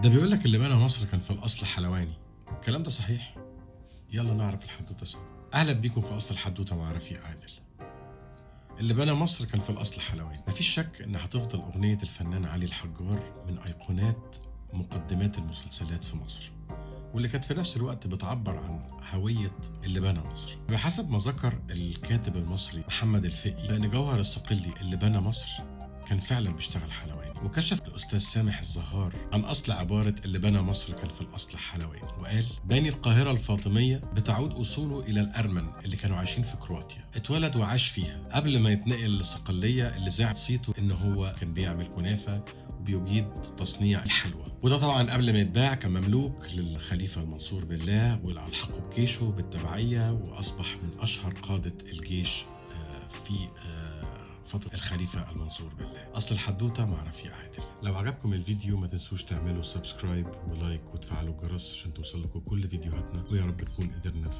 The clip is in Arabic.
ده بيقول لك اللي بنى مصر كان في الأصل حلواني. الكلام ده صحيح؟ يلا نعرف الحدوتة سوا. أهلا بيكم في أصل الحدوتة مع رفيق عادل. اللي بنى مصر كان في الأصل حلواني. مفيش شك إن هتفضل أغنية الفنان علي الحجار من أيقونات مقدمات المسلسلات في مصر، واللي كانت في نفس الوقت بتعبر عن هوية اللي بنى مصر. بحسب ما ذكر الكاتب المصري محمد الفقي بأن جوهر الصقلي اللي بنى مصر كان فعلا بيشتغل حلواني. وكشف الأستاذ سامح الزهار عن أصل عبارة اللي بنى مصر كان في الأصل حلواني، وقال: بني القاهرة الفاطمية بتعود أصوله إلى الأرمن اللي كانوا عايشين في كرواتيا. اتولد وعاش فيها قبل ما يتنقل للصقلية اللي زعت صيته إن هو كان بيعمل كنافة وبيجيد تصنيع الحلوى. وده طبعا قبل ما يتباع كمملوك للخليفة المنصور بالله، واللي ألحقه بجيشه بالتبعية وأصبح من أشهر قادة الجيش في فترة الخليفة المنصور بالله. أصل الحدوتة مع رفيق عادل. لو عجبكم الفيديو ما تنسوش تعملوا سبسكرايب ولايك وتفعلوا الجرس عشان توصل لكم كل فيديوهاتنا، ويا رب نكون قدرنا